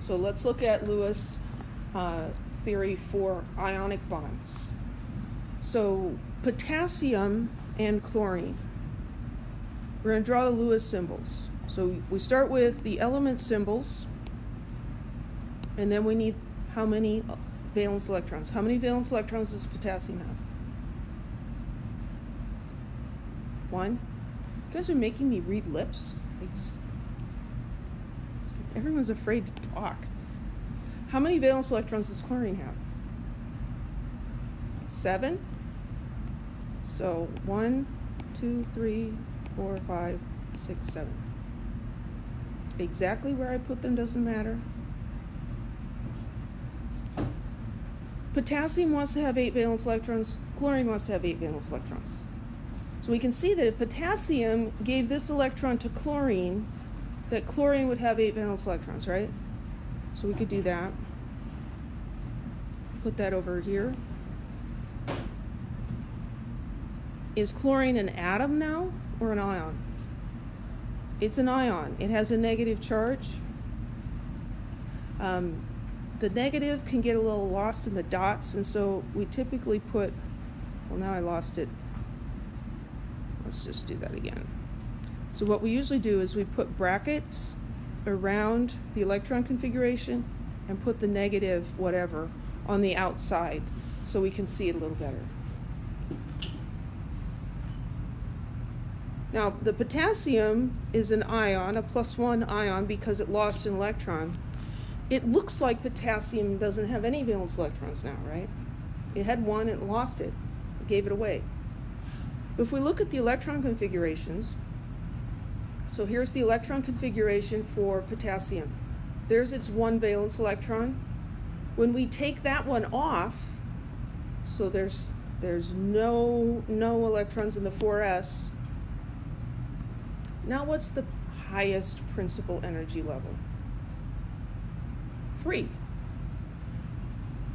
So let's look at Lewis' theory for ionic bonds. So potassium and chlorine. We're going to draw the Lewis symbols. So we start with the element symbols, and then we need how many valence electrons. How many valence electrons does potassium have? 1. You guys are making me read lips. Everyone's afraid to talk. How many valence electrons does chlorine have? 7. So 1, 2, 3, 4, 5, 6, 7. Exactly where I put them doesn't matter. Potassium wants to have 8 valence electrons. Chlorine wants to have 8 valence electrons. So we can see that if potassium gave this electron to chlorine, that chlorine would have 8 valence electrons, right? So we could do that. Put that over here. Is chlorine an atom now or an ion? It's an ion. It has a negative charge. The negative can get a little lost in the dots, and so we typically put, well, now I lost it. Let's just do that again. So what we usually do is we put brackets around the electron configuration and put the negative whatever on the outside so we can see it a little better. Now, the potassium is an ion, a +1 ion, because it lost an electron. It looks like potassium doesn't have any valence electrons now, right? It had one, it lost it. It gave it away. But if we look at the electron configurations, so here's the electron configuration for potassium. There's its 1 valence electron. When we take that one off, so there's no electrons in the 4s. Now what's the highest principal energy level? 3.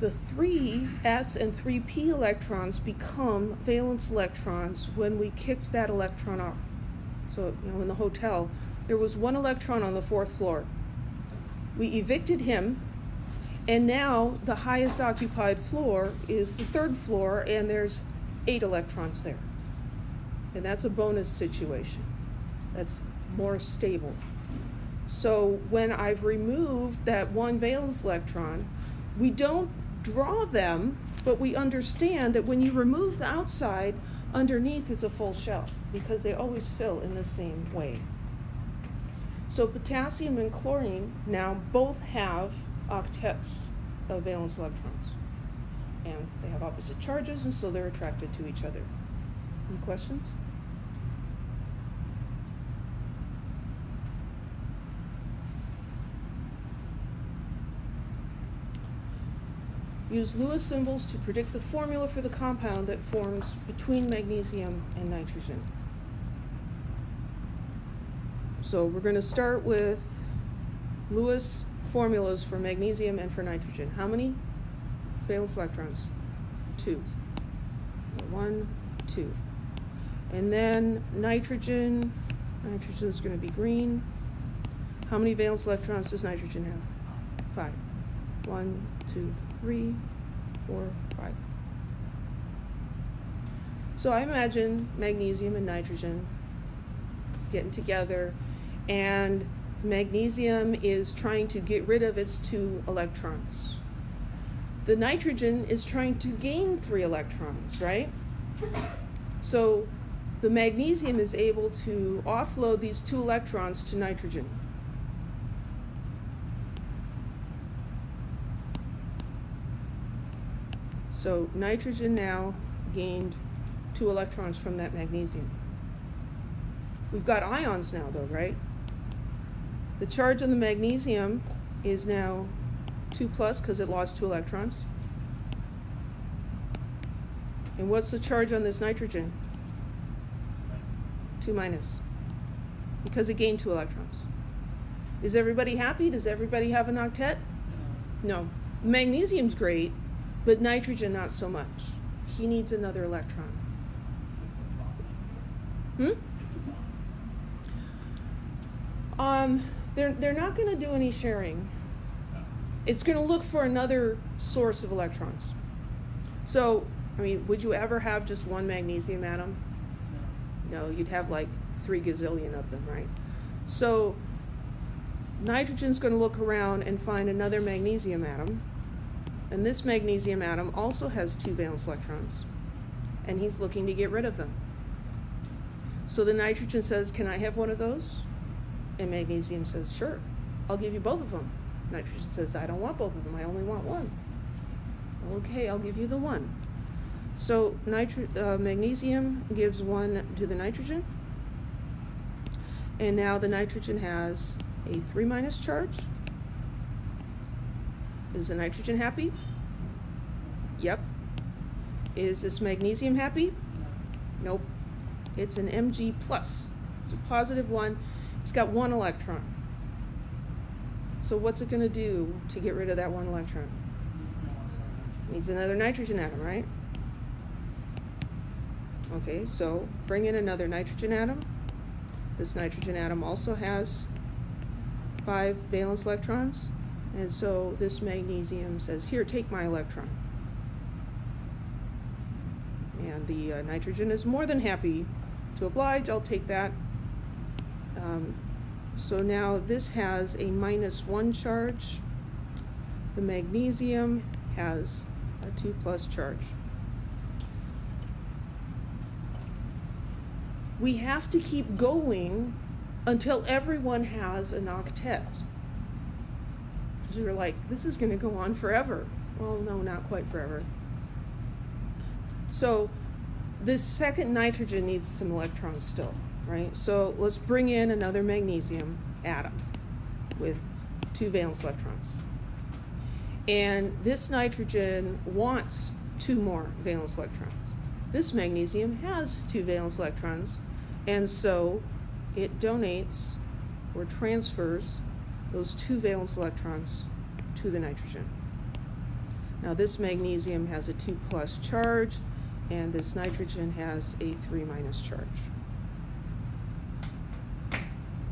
The 3s and 3p electrons become valence electrons when we kicked that electron off. So, in the hotel, there was 1 electron on the 4th floor. We evicted him, and now the highest occupied floor is the 3rd floor, and there's 8 electrons there. And that's a bonus situation. That's more stable. So when I've removed that 1 valence electron, we don't draw them, but we understand that when you remove the outside, underneath is a full shell, because they always fill in the same way. So potassium and chlorine now both have octets of valence electrons. And they have opposite charges, and so they're attracted to each other. Any questions? Use Lewis symbols to predict the formula for the compound that forms between magnesium and nitrogen. So we're going to start with Lewis formulas for magnesium and for nitrogen. How many valence electrons? 2. 1, 2. And then nitrogen is going to be green. How many valence electrons does nitrogen have? 5. 1, 2, 3, 4, 5. So I imagine magnesium and nitrogen getting together, and magnesium is trying to get rid of its 2 electrons. The nitrogen is trying to gain 3 electrons, right? So the magnesium is able to offload these 2 electrons to nitrogen. So nitrogen now gained 2 electrons from that magnesium. We've got ions now, though, right? The charge on the magnesium is now 2+ because it lost 2 electrons. And what's the charge on this nitrogen? 2- because it gained 2 electrons. Is everybody happy? Does everybody have an octet? No. Magnesium's great, but nitrogen not so much. He needs another electron. They're not going to do any sharing. it's going to look for another source of electrons. So, I mean, would you ever have just one magnesium atom? No, you'd have like 3 gazillion of them, right? So nitrogen's going to look around and find another magnesium atom, and this magnesium atom also has 2 valence electrons, and he's looking to get rid of them. So the nitrogen says, can I have one of those? And magnesium says, sure, I'll give you both of them. Nitrogen says, I don't want both of them, I only want one. Okay, I'll give you the one. So magnesium gives 1 to the nitrogen, and now the nitrogen has a 3- charge. Is the nitrogen happy? Yep. Is this magnesium happy? Nope. It's an Mg+. It's a positive 1. It's got 1 electron. So what's it going to do to get rid of that 1 electron? It needs another nitrogen atom, right? Okay, so bring in another nitrogen atom. This nitrogen atom also has 5 valence electrons, and so this magnesium says, here, take my electron. And the nitrogen is more than happy to oblige, I'll take that. So now this has a -1 charge. The magnesium has a 2+ charge. We have to keep going until everyone has an octet. Because we were like, this is going to go on forever. Well, no, not quite forever. So this second nitrogen needs some electrons still, right? So let's bring in another magnesium atom with 2 valence electrons. And this nitrogen wants 2 more valence electrons. This magnesium has 2 valence electrons, and so it donates or transfers those 2 valence electrons to the nitrogen. Now this magnesium has a 2+ charge, and this nitrogen has a 3- charge.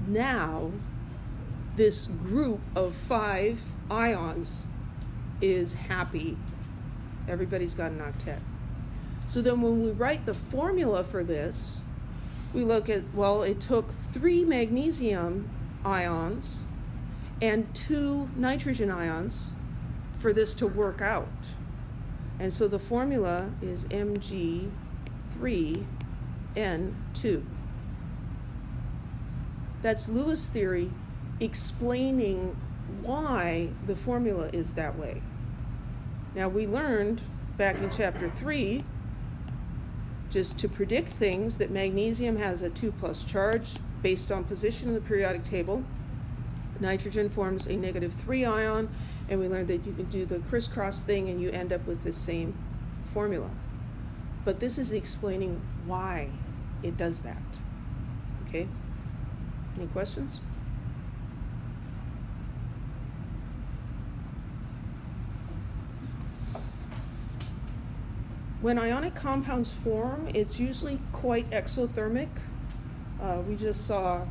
Now this group of 5 ions is happy. Everybody's got an octet. So then when we write the formula for this, we look at, well, it took 3 magnesium ions and 2 nitrogen ions for this to work out. And so the formula is Mg3N2. That's Lewis theory explaining why the formula is that way. Now we learned back in chapter 3, just to predict things, that magnesium has a 2+ charge based on position in the periodic table. Nitrogen forms a -3 ion, and we learned that you can do the crisscross thing and you end up with the same formula. But this is explaining why it does that. Okay? Any questions? When ionic compounds form, it's usually quite exothermic. We just saw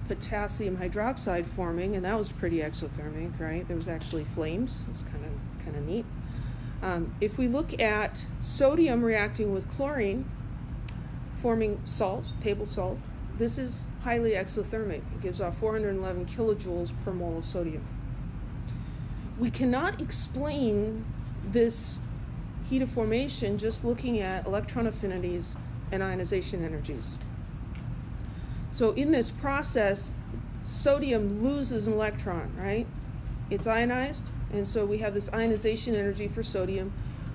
potassium hydroxide forming, and that was pretty exothermic, right? There was actually flames. It was kind of neat. If we look at sodium reacting with chlorine, forming salt, table salt, this is highly exothermic. It gives off 411 kilojoules per mole of sodium. We cannot explain this heat of formation just looking at electron affinities and ionization energies. So in this process, sodium loses an electron, right? It's ionized, and so we have this ionization energy for sodium.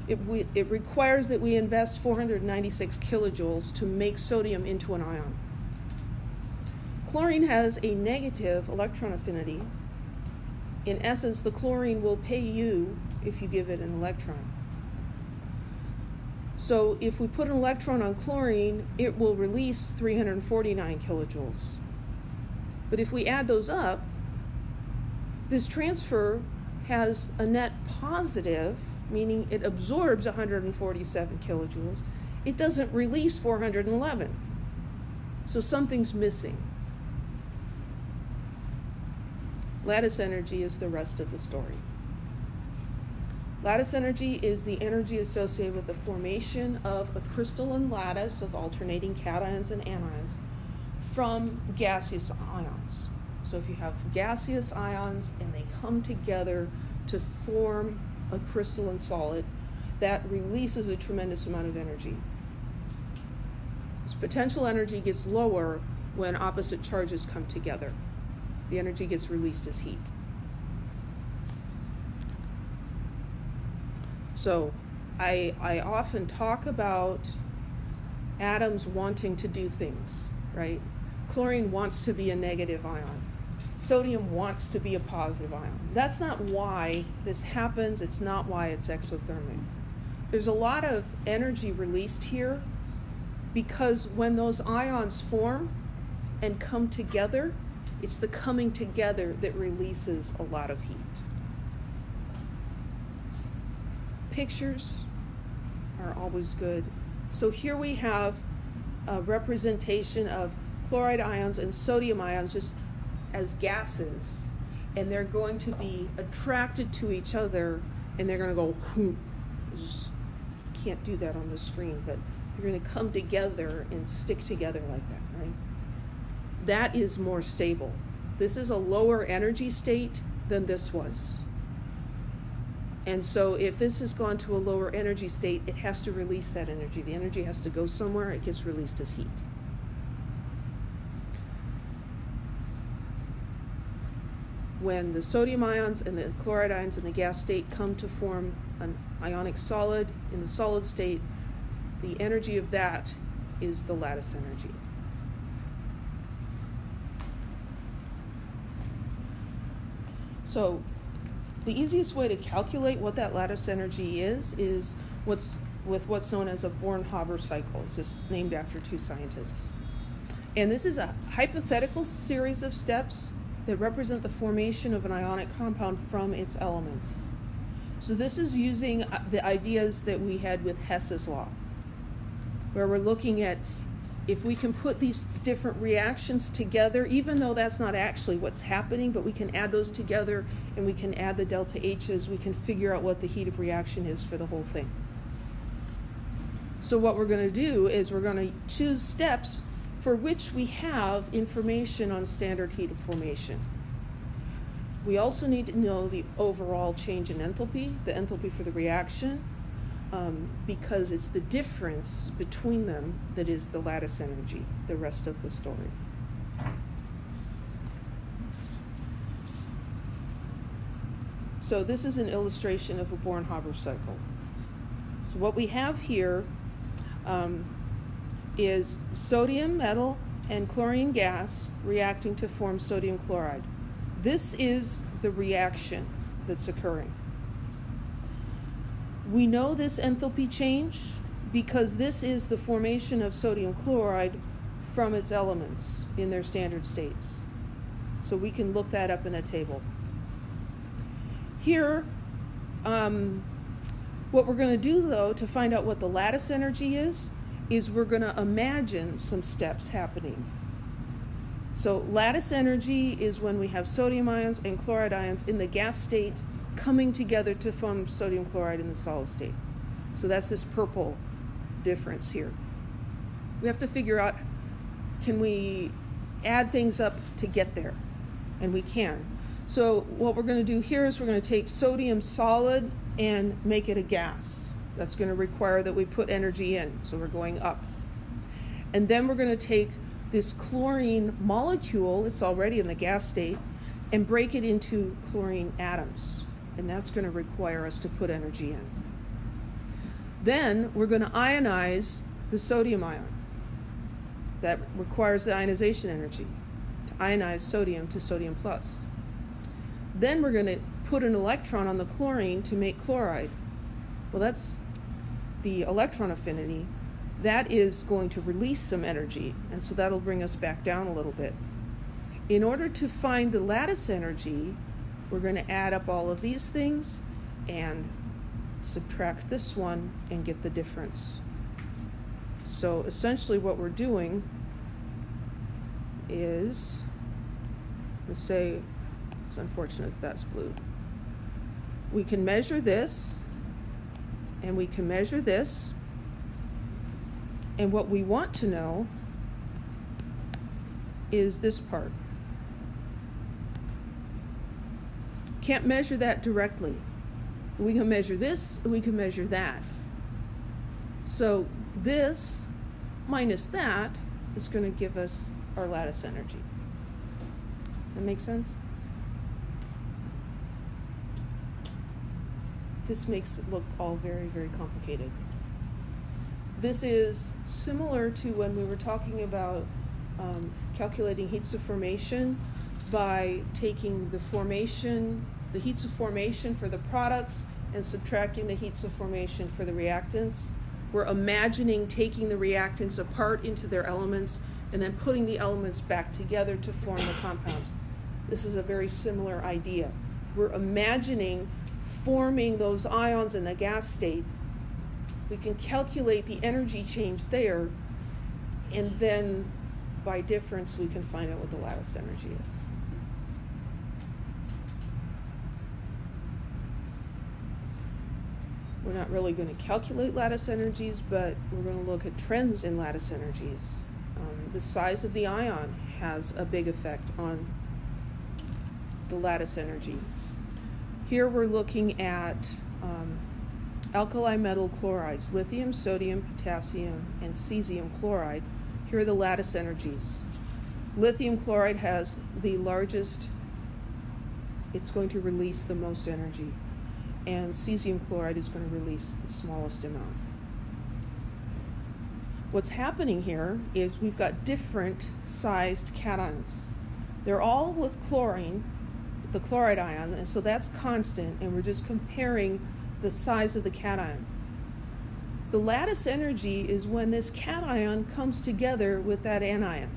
It requires that we invest 496 kilojoules to make sodium into an ion. Chlorine has a negative electron affinity. In essence, the chlorine will pay you if you give it an electron. So if we put an electron on chlorine, it will release 349 kilojoules. But if we add those up, this transfer has a net positive, meaning it absorbs 147 kilojoules. It doesn't release 411. So something's missing. Lattice energy is the rest of the story. Lattice energy is the energy associated with the formation of a crystalline lattice of alternating cations and anions from gaseous ions. So if you have gaseous ions and they come together to form a crystalline solid, that releases a tremendous amount of energy. This potential energy gets lower when opposite charges come together. The energy gets released as heat. So I often talk about atoms wanting to do things, right? Chlorine wants to be a negative ion. Sodium wants to be a positive ion. That's not why this happens. It's not why it's exothermic. There's a lot of energy released here because when those ions form and come together, it's the coming together that releases a lot of heat. Pictures are always good. So here we have a representation of chloride ions and sodium ions just as gases, and they're going to be attracted to each other, and they're going to go, just can't do that on the screen, but they're going to come together and stick together like that, right? That is more stable. This is a lower energy state than this was. And so if this has gone to a lower energy state, it has to release that energy. The energy has to go somewhere. It gets released as heat. When the sodium ions and the chloride ions in the gas state come to form an ionic solid in the solid state, the energy of that is the lattice energy. So the easiest way to calculate what that lattice energy is what's known as a Born-Haber Cycle. It's just named after two scientists. And this is a hypothetical series of steps that represent the formation of an ionic compound from its elements. So this is using the ideas that we had with Hess's law, where we're looking at if we can put these different reactions together, even though that's not actually what's happening, but we can add those together and we can add the delta H's, we can figure out what the heat of reaction is for the whole thing. So what we're going to do is we're going to choose steps for which we have information on standard heat of formation. We also need to know the overall change in enthalpy, the enthalpy for the reaction, because it's the difference between them that is the lattice energy, the rest of the story. So this is an illustration of a Born-Haber cycle. So what we have here is sodium metal and chlorine gas reacting to form sodium chloride. This is the reaction that's occurring. We know this enthalpy change because this is the formation of sodium chloride from its elements in their standard states. So we can look that up in a table. Here, what we're going to do, though, to find out what the lattice energy is we're going to imagine some steps happening. So lattice energy is when we have sodium ions and chloride ions in the gas state coming together to form sodium chloride in the solid state. So that's this purple difference here. We have to figure out, can we add things up to get there? And we can. So what we're going to do here is we're going to take sodium solid and make it a gas. That's going to require that we put energy in, so we're going up. And then we're going to take this chlorine molecule, it's already in the gas state, and break it into chlorine atoms. And that's going to require us to put energy in. Then we're going to ionize the sodium ion. That requires the ionization energy to ionize sodium to sodium plus. Then we're going to put an electron on the chlorine to make chloride. Well, that's the electron affinity. That is going to release some energy, and so that'll bring us back down a little bit. In order to find the lattice energy, we're going to add up all of these things and subtract this one and get the difference. So essentially what we're doing is, let's say, it's unfortunate that's blue. We can measure this And we can measure this. And what we want to know is this part. Can't measure that directly. We can measure this, and we can measure that. So this minus that is going to give us our lattice energy. Does that make sense? This makes it look all very, very complicated. This is similar to when we were talking about calculating heats of formation by taking the heats of formation for the products and subtracting the heats of formation for the reactants. We're imagining taking the reactants apart into their elements and then putting the elements back together to form the compounds. This is a very similar idea. We're imagining forming those ions in the gas state. We can calculate the energy change there, and then by difference we can find out what the lattice energy is. We're not really going to calculate lattice energies, but we're going to look at trends in lattice energies. The size of the ion has a big effect on the lattice energy. Here we're looking at alkali metal chlorides, lithium, sodium, potassium, and cesium chloride. Here are the lattice energies. Lithium chloride has the largest, it's going to release the most energy, and cesium chloride is going to release the smallest amount. What's happening here is we've got different sized cations. They're all with chlorine, the chloride ion, and so that's constant, and we're just comparing the size of the cation. The lattice energy is when this cation comes together with that anion.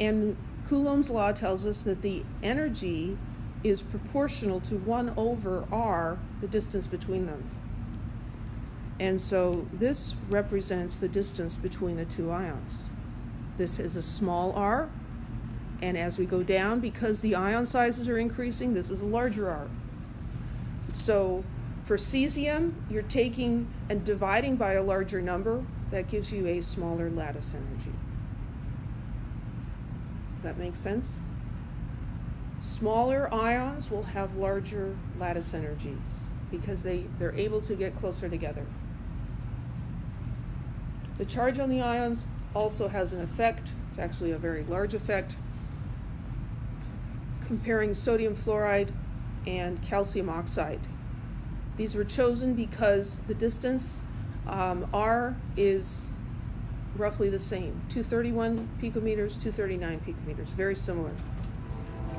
And Coulomb's law tells us that the energy is proportional to 1 over r, the distance between them. And so this represents the distance between the two ions. This is a small r, and as we go down, because the ion sizes are increasing, this is a larger r. So for cesium, you're taking and dividing by a larger number. That gives you a smaller lattice energy. Does that make sense? Smaller ions will have larger lattice energies because they're able to get closer together. The charge on the ions also has an effect. It's actually a very large effect. Comparing sodium fluoride and calcium oxide. These were chosen because the distance, R, is roughly the same, 231 picometers, 239 picometers, very similar.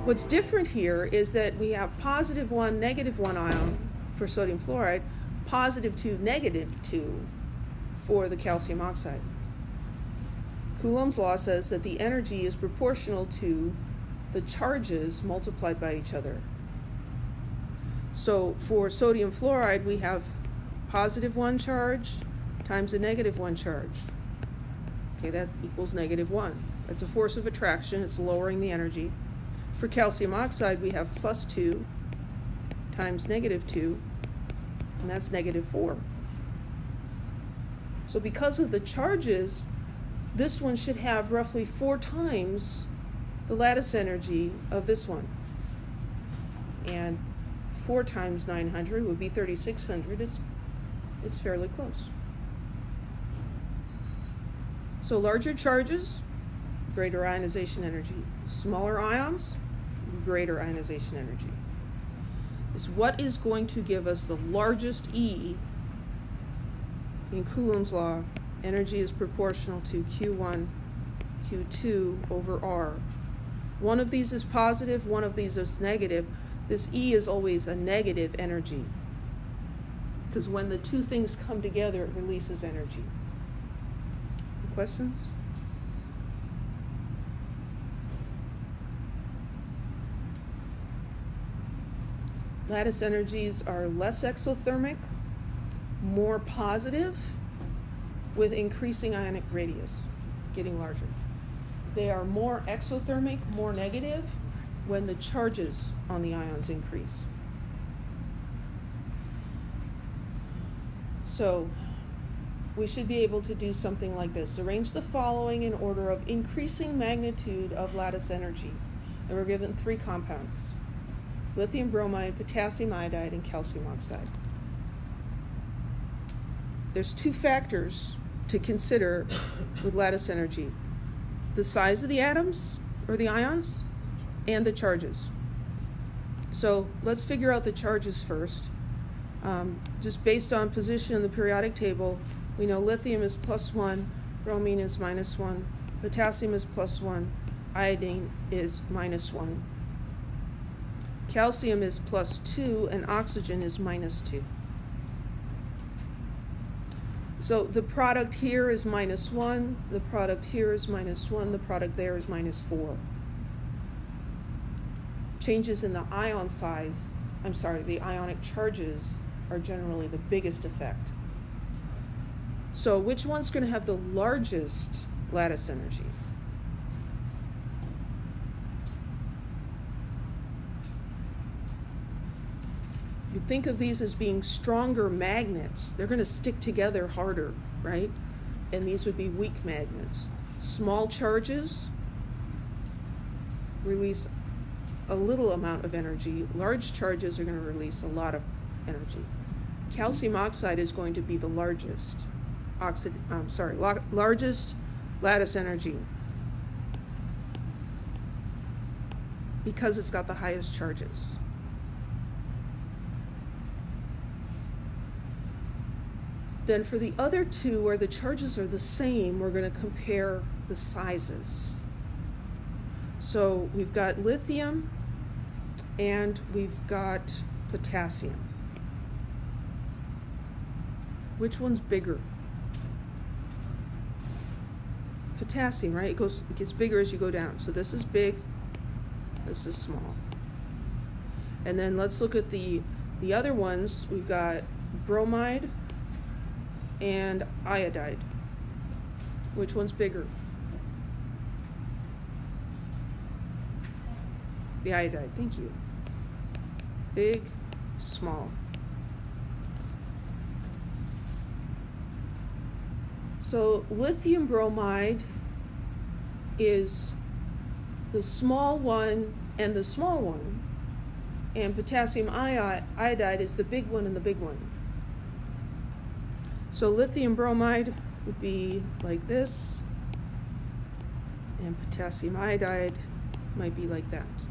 What's different here is that we have +1, -1 ion for sodium fluoride, +2, -2 for the calcium oxide. Coulomb's law says that the energy is proportional to the charges multiplied by each other. So for sodium fluoride, we have +1 charge times a -1 charge. Okay, that equals -1. That's a force of attraction. It's lowering the energy. For calcium oxide, we have +2 times -2, and that's -4. So because of the charges, this one should have roughly 4 times the lattice energy of this one. And 4 times 900 would be 3,600. It's fairly close. So larger charges, greater ionization energy. Smaller ions, greater ionization energy. Is what is going to give us the largest E in Coulomb's law. Energy is proportional to Q1, Q2 over R. One of these is positive, one of these is negative. This E is always a negative energy, because when the two things come together, it releases energy. Questions? Lattice energies are less exothermic, more positive, with increasing ionic radius, getting larger. They are more exothermic, more negative, when the charges on the ions increase. So we should be able to do something like this. Arrange the following in order of increasing magnitude of lattice energy. And we're given 3 compounds: lithium bromide, potassium iodide, and calcium oxide. There's 2 factors to consider with lattice energy: the size of the atoms, or the ions, and the charges. So let's figure out the charges first. Just based on position in the periodic table, we know lithium is +1, bromine is -1, potassium is +1, iodine is -1. Calcium is +2, and oxygen is -2. So the product here is -1, the product here is -1, the product there is -4. Changes in the ion size, the ionic charges are generally the biggest effect. So which one's going to have the largest lattice energy? You think of these as being stronger magnets. They're going to stick together harder, right? And these would be weak magnets. Small charges release a little amount of energy. Large charges are going to release a lot of energy. Calcium oxide is going to be the largest largest lattice energy because it's got the highest charges. Then for the other 2, where the charges are the same, we're going to compare the sizes. So we've got lithium and we've got potassium. Which one's bigger? Potassium, right? It gets bigger as you go down. So this is big, this is small. And then let's look at the other ones. We've got bromide and iodide. Which one's bigger? The iodide, thank you. Big, small. So lithium bromide is the small one and the small one, and potassium iodide is the big one and the big one. So lithium bromide would be like this, and potassium iodide might be like that.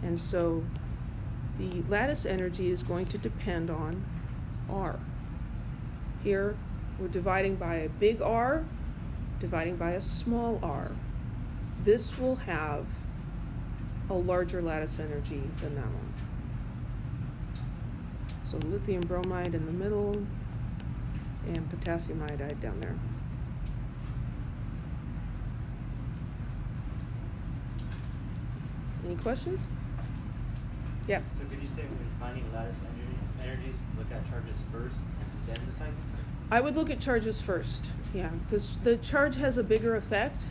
And so the lattice energy is going to depend on R. Here we're dividing by a big R, dividing by a small r. This will have a larger lattice energy than that one. So lithium bromide in the middle and potassium iodide down there. Any questions? Yeah. So could you say when finding lattice energies, look at charges first and then the sizes? I would look at charges first, yeah, because the charge has a bigger effect.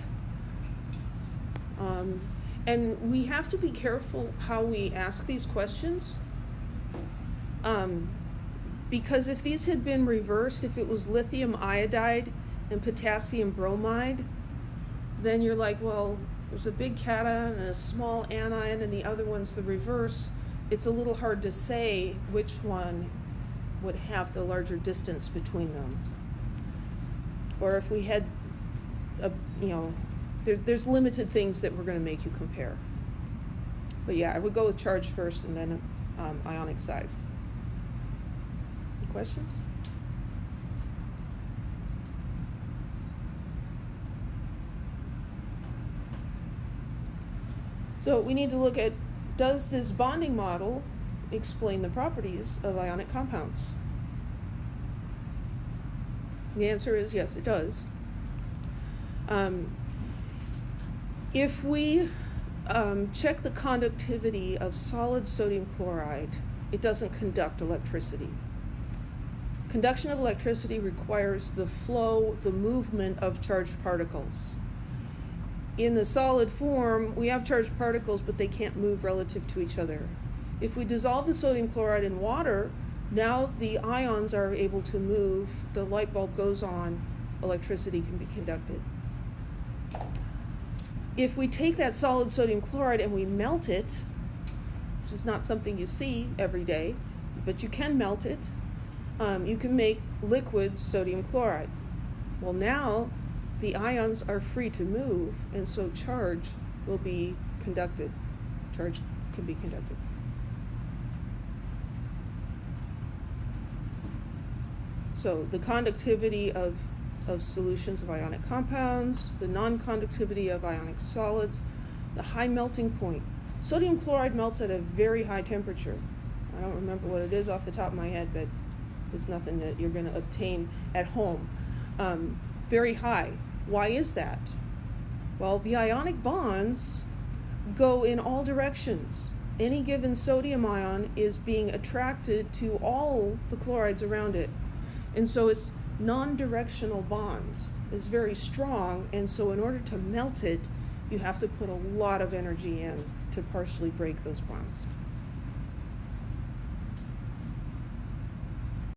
And we have to be careful how we ask these questions. Because if these had been reversed, if it was lithium iodide and potassium bromide, then you're like, well, there's a big cation and a small anion and the other one's the reverse. It's a little hard to say which one would have the larger distance between them. Or if we had, there's limited things that we're going to make you compare. But yeah, I would go with charge first and then ionic size. Any questions? So we need to look at, does this bonding model explain the properties of ionic compounds? The answer is yes, it does. If we check the conductivity of solid sodium chloride, it doesn't conduct electricity. Conduction of electricity requires the flow, the movement of charged particles. In the solid form, we have charged particles, but they can't move relative to each other. If we dissolve the sodium chloride in water, Now the ions are able to move, the light bulb goes on, electricity can be conducted. If we take that solid sodium chloride and we melt it, which is not something you see every day, but you can melt it, you can make liquid sodium chloride. Well, now the ions are free to move, and so charge will be conducted. Charge can be conducted. So the conductivity of solutions of ionic compounds, the non-conductivity of ionic solids, the high melting point. Sodium chloride melts at a very high temperature. I don't remember what it is off the top of my head, but it's nothing that you're going to obtain at home. Very high. Why is that? Well, the ionic bonds go in all directions. Any given sodium ion is being attracted to all the chlorides around it. And so it's non-directional bonds. It's very strong, and so in order to melt it, you have to put a lot of energy in to partially break those bonds.